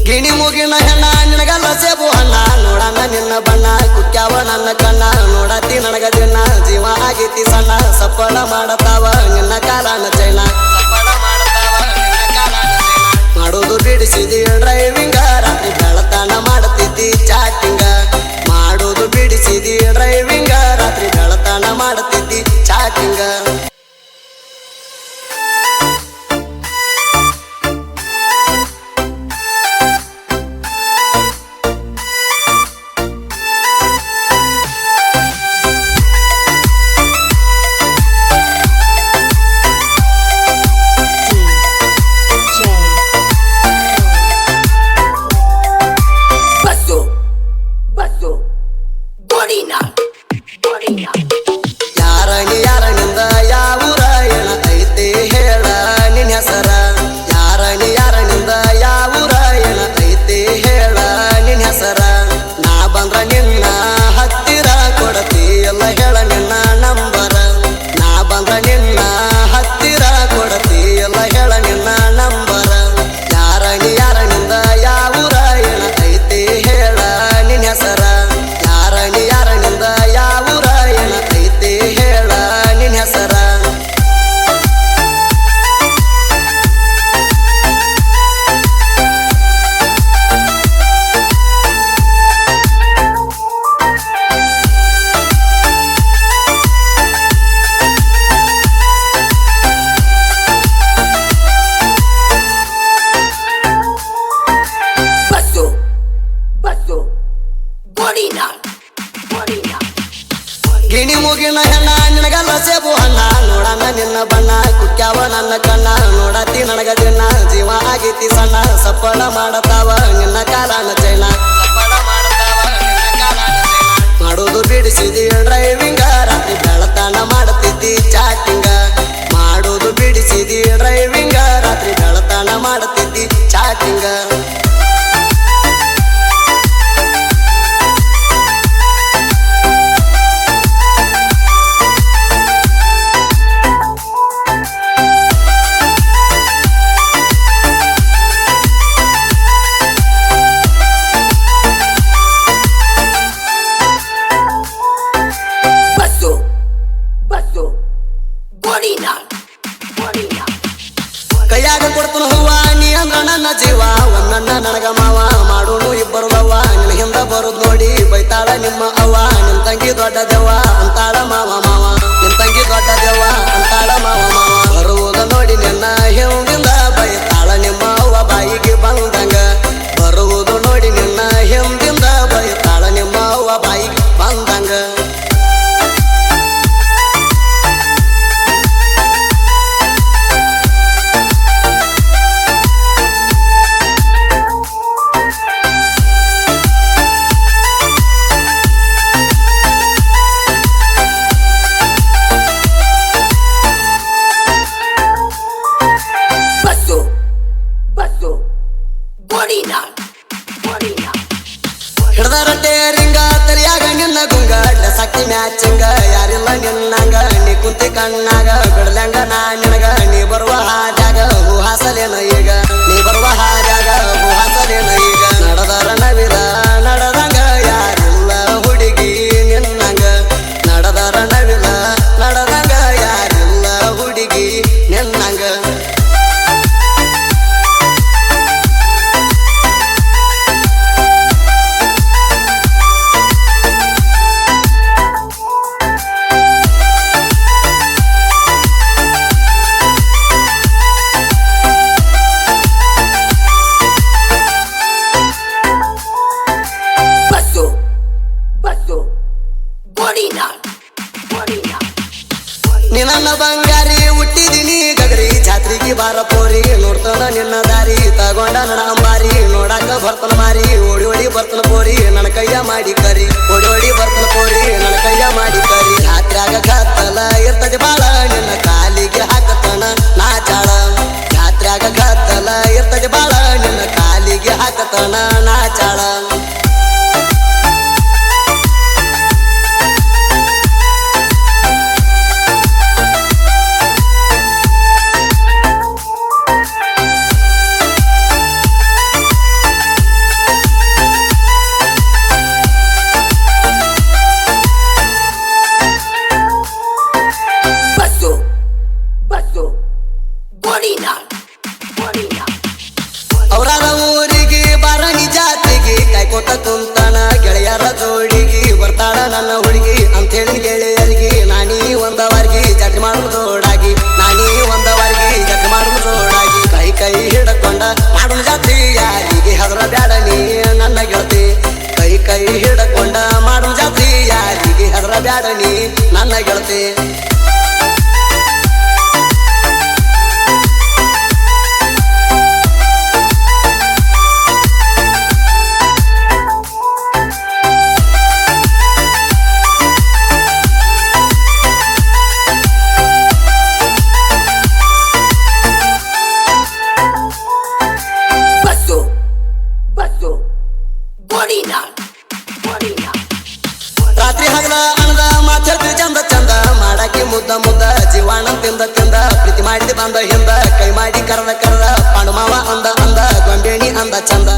ಗಿಣಿ ಮುಗಿನ ಹೆಣ್ಣ ನಿನಗಲ್ಲ ಸೇಬು ಹಣ್ಣ ನೋಡಣ್ಣ ನಿನ್ನ ಬಣ್ಣ ಕುಕ್ಕ್ಯಾವ ನನ್ನ ಕಣ್ಣ ನೋಡತಿ ನನಗ ದಿನ ಜೀವ ಆಗೈತಿ ಸಣ್ಣ ಸಪ್ಪಳ ಮಾಡತಾವ ನಿನ್ನ ಕಾಲನ ಚೈನ ಮಾಡೋದು ಬಿಡಿಸಿದಿ ಡ್ರೈವಿಂಗ ರಾತ್ರಿ ಬೆಳತಾನ ಮಾಡತಿದ್ದಿ ಚಾಟಿಂಗ ಮಾಡೋದು ಬಿಡಿಸಿದಿ ಡ್ರೈವಿಂಗ ರಾತ್ರಿ ಬೆಳತಾನ ಮಾಡತಿದ್ದಿ ಚಾಟಿಂಗ ಗಿಣಿ ಮುಗಿನ ಹೆಣ್ಣ ನಿನಗಲ್ಲ ಸೇಬು ಹಣ್ಣ ನೋಡಣ್ಣ ನಿನ್ನ ಬಣ್ಣ ಕುಕ್ಕ್ಯಾವ ನನ್ನ ಕಣ್ಣ ನೋಡತಿ ನನಗ ದಿನ ಜೀವ ಆಗೈತಿ ಸಣ್ಣ ಸಪ್ಪಳ ಮಾಡತಾವ ನಿನ್ನ ಕಾಲನ ಚೈನ ಮಾಡೋದು ಬಿಡಿಸಿದಿ ಡ್ರೈವಿಂಗ ರಾತ್ರಿ ಬೆಳತಾನ ಮಾಡತಿದ್ದಿ ಚಾಟಿಂಗ ಮಾಡೋದು ಬಿಡಿಸಿದಿ ಡ್ರೈವಿಂಗ ರಾತ್ರಿ ಬೆಳತಾನ ಮಾಡತಿದ್ದಿ ಚಾಟಿಂಗ ಕೈಯಾಗ ಕೊಡ್ತನ ಹೂವ ನೀ ಅಂದ್ರ ನನ್ನ ಜೀವ ಒಂದನ್ನ ನನಗ ಮಾವ ಮಾಡೋನು ಇಬ್ಬರು ಲವ್ವ ನಿನ್ನ ಹಿಂದ ಬರುದ್ ನೋಡಿ ಬೈತಾಳ ನಿಮ್ಮ ಅವ್ವ ನಿನ್ ತಂಗಿ ದೊಡ್ಡ ದೆವ್ವ ಅಂತಾಳ ಮಾವ ಮಾವ ನಿನ್ ತಂಗಿ ದೊಡ್ಡ ದೆವ್ವ ಅಂತಾಳ ಮಾವ ಮಾವ ಬರುವುದ ನೋಡಿ ನಿನ್ನ ಹಿಂದಿಂದ ಬೈತಾಳ ನಿಮ್ಮ ಅವ್ವ ಬಾಯಿಗೆ ಬಂದಂಗ ಬರುವುದು ನೋಡಿ ನಿನ್ನ ಹಿಂದಿಂದ ಬೈತಾಳ ನಿಮ್ಮ ಅವ್ವ ಬಾಯಿಗೆ ಬಂದಂಗ ಹಿಡ್ದಾರ ಟೇರಿಂಗ ತಲಿಯಾಗ ನಿನ್ನ ಗುಂಗ ಸಕ್ತಿ ಮ್ಯಾಚಿಂಗ ಯಾರಿಲ್ಲ ನಿನ್ನಂಗ ನೀ ಕುಂತಿ ಕಣ್ಣಾಗ ಬಿಡಲಂಗ ನಾ ನಿನಗ ನೀ ಬರುವ ಹಾದ್ಯಾಗ ಹೂ ಹಾಸಲೇನ ಈಗ ನೀ ಬರುವ ಹಾದ್ಯಾಗ ಹೂ ಹಾಸಲೇನ ಈಗ ನಡೆದಾರ ನವಿಲ ನಡೆದಂಗ ಯಾರಿಲ್ಲ ಹುಡುಗಿ ನಿನ್ನಂಗ ನಡೆದಾರ ನವಿಲ ನಡೆದಂಗ ಯಾರಿಲ್ಲ ಹುಡುಗಿ ನಿನ್ನಂಗ ನಿನ್ನ ಬಂಗಾರಿ ಹುಟ್ಟಿದಿನಿ ಗಗರಿ ಜಾತ್ರೆಗೆ ಬಾರ ಪೋರಿ ನೋಡ್ತಾನ ನಿನ್ನ ದಾರಿ ತಗೊಂಡ ನನ್ನ ಅಂಬಾರಿ ನೋಡಾಕ ಬರ್ತನ ಮಾರಿ ಓಡಿ ಓಡಿ ಬರ್ತನ ಪೋರಿ ನನ್ನ ಕೈಯ ಮಾಡಿ ಕರಿ ಓಡಿ ಓಡಿ ಬರ್ತನ ಪೋರಿ ನನ್ನ ಕೈಯ ಮಾಡಿ ಕರಿ ಜಾತ್ರ್ಯಾಗ ಗದ್ದಲ ಇರ್ತದೆ ಬಾಳ ನಿನ್ನ ಕಾಲಿಗೆ ಹಾಕತನ ನಾಚಾಳ ಜಾತ್ರ್ಯಾಗ ಗದ್ದಲ ಇರ್ತದೆ ಬಾಳ ನಿನ್ನ ಕಾಲಿಗೆ ಹಾಕತನ ನಾಚಾಳ ಬ್ಯಾಡ ನೀ ನನ್ನ ಗೆಳತಿ ರಾತ್ರಿ ಹಗಲ ಅಂದ ಮಾತಾಡ್ತಿ ಚಂದ ಚಂದ ಮಾಡಾಕಿ ಮುದ್ದ ಮುದ್ದ ಜೀವಾಣ ತಿಂದ ತಿಂದ ಪ್ರೀತಿ ಮಾಡಿದ ಬಂದ ಹಿಂದ ಕೈ ಮಾಡಿ ಕರ್ದ ಕರ್ದ ಪಾಂಡು ಮಾವ ಅಂದ ಅಂದ ಗೊಂಬೇಣಿ ಅಂದ ಚಂದ